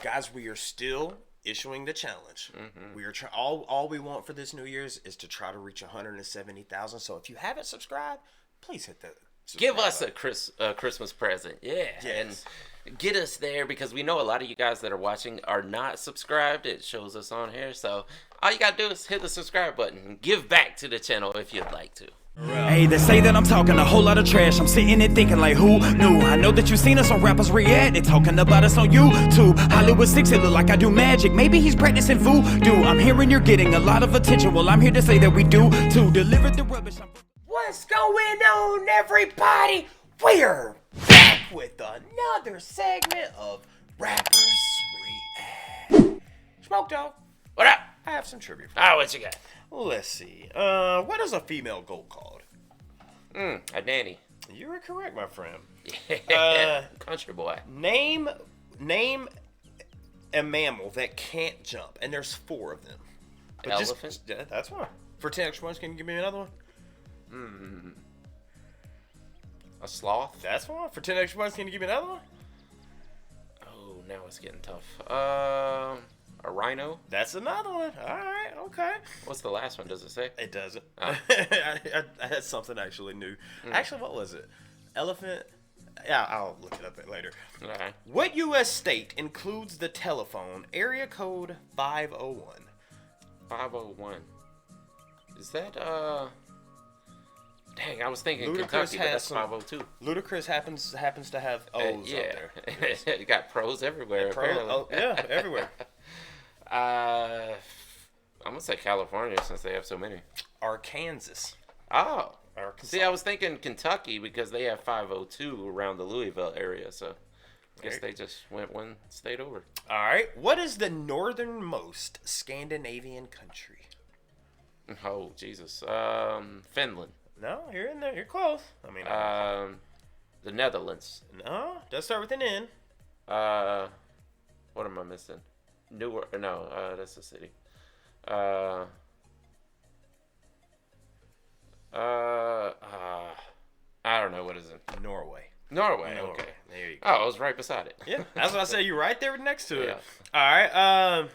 guys, we are still issuing the challenge. We are all we want for this New Year's is to try to reach 170,000. So if you haven't subscribed, please hit that. Give us a Christmas present, and get us there, because we know a lot of you guys that are watching are not subscribed. It shows us on here, so all you gotta do is hit the subscribe button and give back to the channel if you'd like to. Hey, they say that I'm talking a whole lot of trash. I'm sitting and thinking like, who knew? I know that you've seen us on Rappers React. They talking about us on YouTube. Hollywood 6, it look like I do magic. Maybe he's practicing voodoo. I'm hearing you're getting a lot of attention. Well, I'm here to say that we do to deliver the rubbish. What's going on, everybody? We're back with another segment of Rappers React. Smoke Dog, What up? I have some trivia for Oh, what you got? Let's see. What is a female goat called? A nanny. You were correct, my friend. Country boy. Name a mammal that can't jump, and there's 4 of them. But Elephant? That's one. For 10 extra points, can you give me another one? A sloth? That's one. For 10 extra points, can you give me another one? Oh, now it's getting tough. A rhino? That's another one. All right, okay. What's the last one? Does it say? It doesn't. Oh. I had something actually new. Actually, what was it? Elephant? Yeah, I'll look it up later. Okay. What U.S. state includes the telephone area code 501? 501. Is that, Dang, I was thinking Ludacris Kentucky, but has that's some- 502. Ludacris happens to have O's Yeah. up there. You got pros everywhere, apparently. Oh, yeah, everywhere. I'm gonna say California since they have so many. Arkansas. Oh. Arkansas. See, I was thinking Kentucky because they have 502 around the Louisville area, so I guess they just went one state over. All right. What is the northernmost Scandinavian country? Oh, Jesus. Finland. No, you're in there. You're close. I mean, The Netherlands. no, does start with an N. What am I missing? Newark. No, that's the city. I don't know, what is it? Norway. Norway. Okay. There you go. Oh, I was right beside it. Yeah, that's what I said. You're right there next to it. Yeah. All right.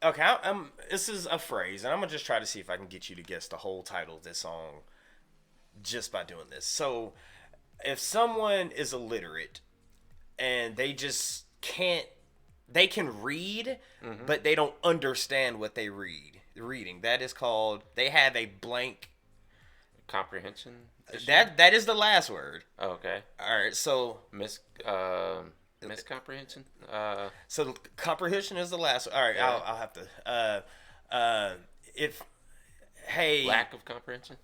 Okay. This is a phrase, and I'm gonna just try to see if I can get you to guess the whole title of this song just by doing this. So, if someone is illiterate and they just can't, they can read, but they don't understand what they reading. That is called. They have a blank. Comprehension. issue? That is the last word. Oh, okay. All right. So. Miscomprehension. So comprehension is the last. All right, Yeah. I'll have to. Hey, Lack of comprehension.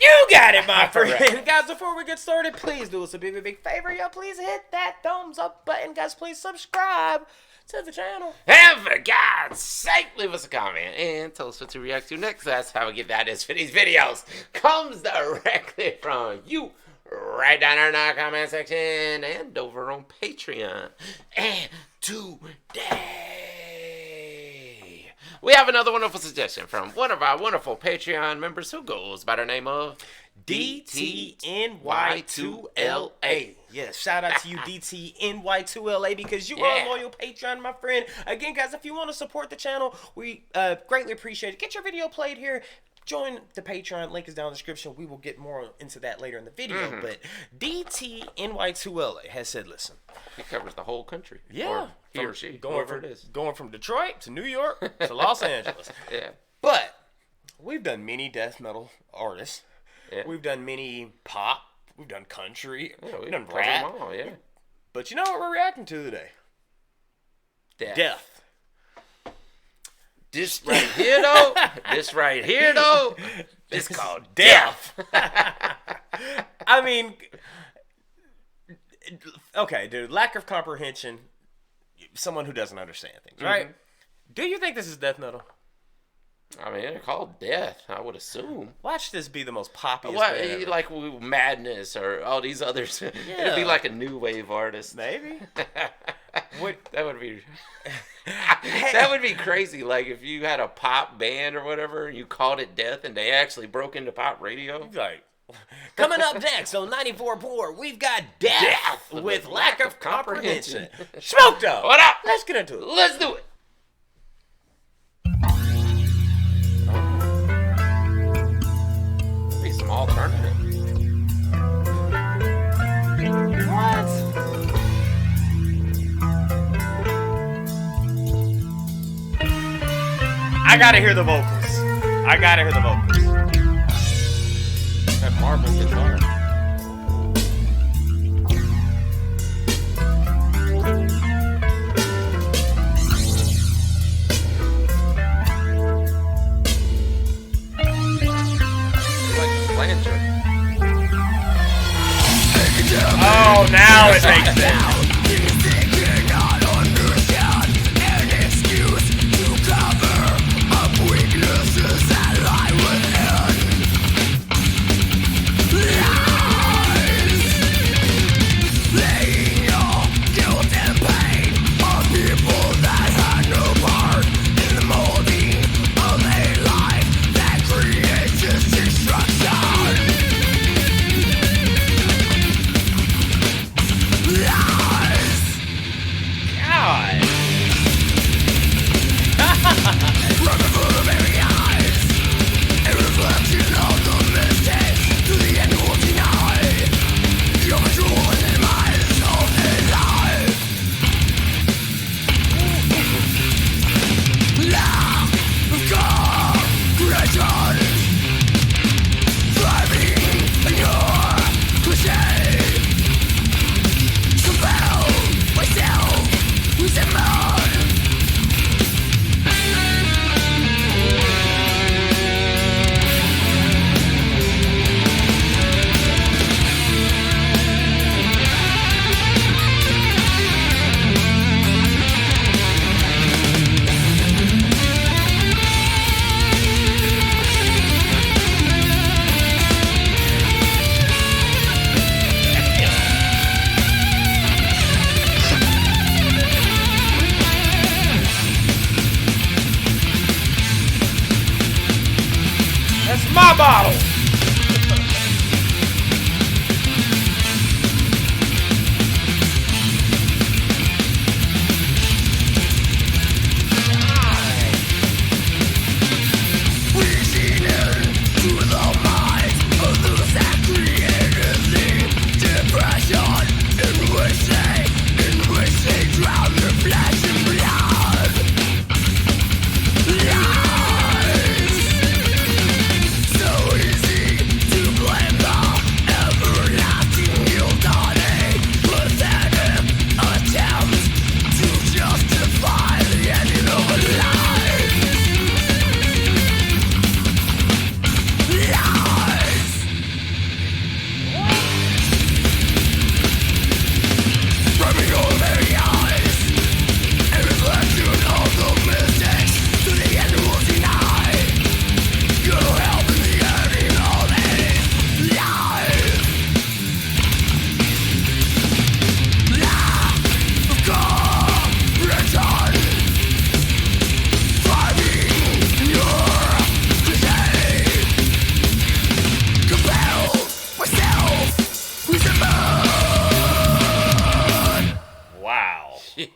you got it, my friend. Right. Guys, before we get started, please do us a big favor. Y'all, please hit that thumbs up button. Guys, please subscribe to the channel. And for God's sake, leave us a comment and tell us what to react to next. That's how we get that is for these videos. Comes directly from you. Right down there in our comment section and over on Patreon. And today, we have another wonderful suggestion from one of our wonderful Patreon members who goes by the name of DTNY2LA. Yes, shout out to you, DTNY2LA, because you are a loyal Patreon, my friend. Again, guys, if you want to support the channel, we greatly appreciate it. Get your video played here. Join the Patreon. Link is down in the description. We will get more into that later in the video. But DTNY2LA has said, listen. He covers the whole country. Yeah. Or he or she. Whoever it is. Going from Detroit to New York to Los Angeles. Yeah. But we've done many death metal artists. Yeah. We've done many pop. We've done country. Yeah, we've done covered rap. them all, yeah. But you know what we're reacting to today? Death. This right here, though. It's called death. I mean, okay, dude. Lack of comprehension. Someone who doesn't understand things, right? Do you think this is death metal? I mean, they're called death, I would assume. Watch this be the most popular. What, like Madness or all these others. Yeah. It'd be like a new wave artist. Maybe. That would be that would be crazy. Like if you had a pop band or whatever, and you called it death, and they actually broke into pop radio. Like, Coming up next on 94.4, we've got Death with Lack of Comprehension. Smoke Dog. What up? Let's get into it. Let's do it. Be some alternative. What? I gotta hear the vocals. That marble guitar. Oh, now it makes sense. My bottle.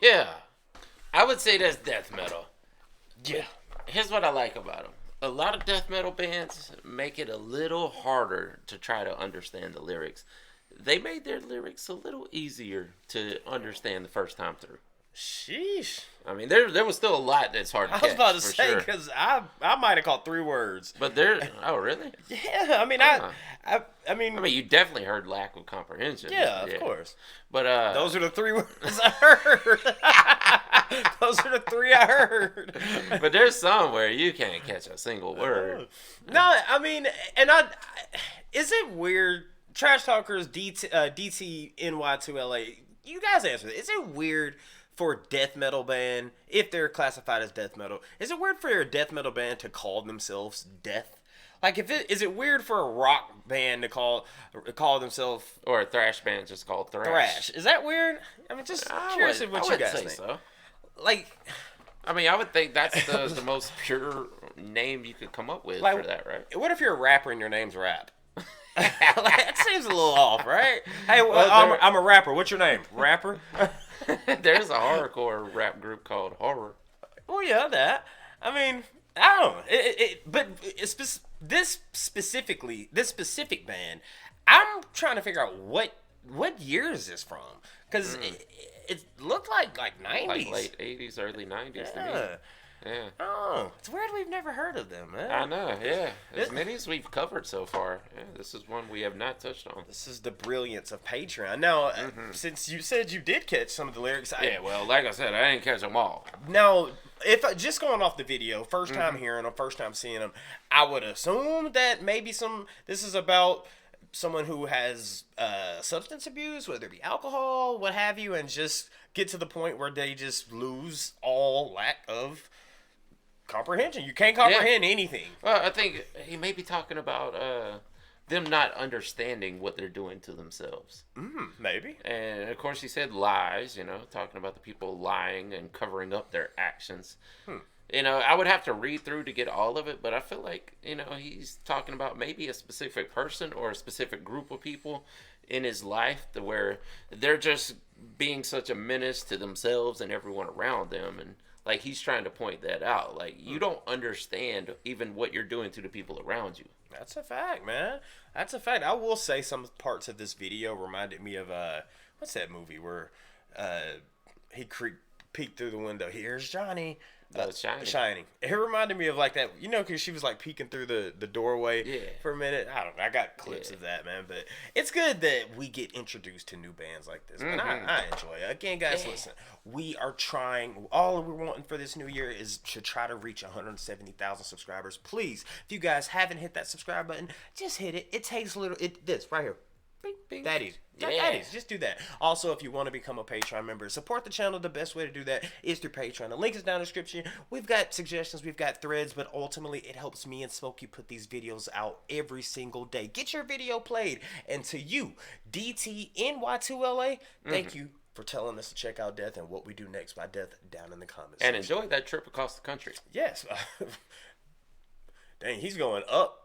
Yeah. I would say that's death metal. Yeah. Here's what I like about them. A lot of death metal bands make it a little harder to try to understand the lyrics. They made their lyrics a little easier to understand the first time through. Sheesh. I mean, there was still a lot that's hard to catch. I was about to say, because I might have caught 3 words. But there, oh, really? Yeah, I mean, I mean, you definitely heard lack of comprehension. Yeah, of course. But those are the 3 words I heard. Those are the 3 I heard. But there's some where you can't catch a single word. No, I mean, and is it weird? Trash Talkers, DTNY2LA, you guys answer this. Is it weird for a death metal band, if they're classified as death metal, is it weird for a death metal band to call themselves Death? Like, is it weird for a rock band to call themselves, or a thrash band just called thrash? Is that weird? I mean, just curious of what you guys think. So. Like, I mean, I would think that's the most pure name you could come up with for that, right? What if you're a rapper and your name's Rap? That seems a little off, right? Hey, Well, I'm a rapper. What's your name? Rapper? There's a horrorcore rap group called Horror. Oh yeah, that. I mean, I don't know. But this specific band, I'm trying to figure out what year is this from? Because it looked like 90s, Like late 80s, early 90s to me. yeah. Yeah. Oh, it's weird we've never heard of them, man. I know, yeah. As many as we've covered so far. Yeah, this is one we have not touched on. This is the brilliance of Patreon. Now, since you said you did catch some of the lyrics, Yeah, well, like I said, I didn't catch them all. now, if just going off the video, first time hearing them, first time seeing them, I would assume that maybe this is about someone who has substance abuse, whether it be alcohol, what have you, and just get to the point where they just lose all lack of comprehension. You can't comprehend anything. Well, I think he may be talking about them not understanding what they're doing to themselves. Maybe. And of course, he said lies, talking about the people lying and covering up their actions. I would have to read through to get all of it, but I feel like, he's talking about maybe a specific person or a specific group of people in his life to where they're just being such a menace to themselves and everyone around them. And like, he's trying to point that out. Like, you don't understand even what you're doing to the people around you. That's a fact, man. That's a fact. I will say some parts of this video reminded me of what's that movie where he peeked through the window. Here's Johnny. Shining. It reminded me of like that, because she was like peeking through the doorway for a minute. I don't know. I got clips of that, man. But it's good that we get introduced to new bands like this. And I enjoy it. Again, guys, listen. We are trying. All we're wanting for this new year is to try to reach 170,000 subscribers. Please, if you guys haven't hit that subscribe button, just hit it. It takes a little. This right here. Bing, bing. That is. Just do that. Also, if you want to become a Patreon member, support the channel, the best way to do that is through Patreon. The link is down in the description. We've got suggestions, we've got threads, but ultimately it helps me and Smokey put these videos out every single day. Get your video played. And to you, DTNY2LA, thank you for telling us to check out Death and what we do next by Death down in the comments. And enjoy that trip across the country. Yes. Dang, he's going up.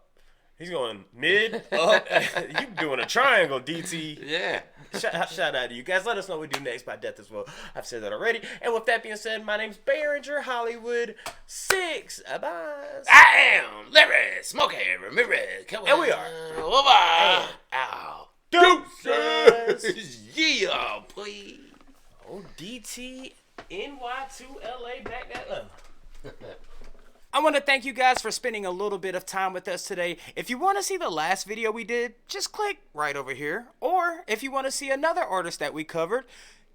He's going mid, up. You doing a triangle, DT. Yeah. Shout out to you guys. Let us know what we do next by Death as well. I've said that already. And with that being said, my name's Behringer Hollywood 6. Bye. I am Larry Smokey Ramirez. And we are over. Ow. Deuces. Yeah, please. Oh, DT NY2LA back that up. I want to thank you guys for spending a little bit of time with us today. If you want to see the last video we did, just click right over here. Or if you want to see another artist that we covered,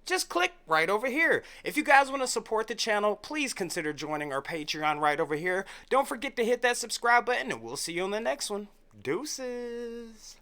just click right over here. If you guys want to support the channel, please consider joining our Patreon right over here. Don't forget to hit that subscribe button, and we'll see you on the next one. Deuces.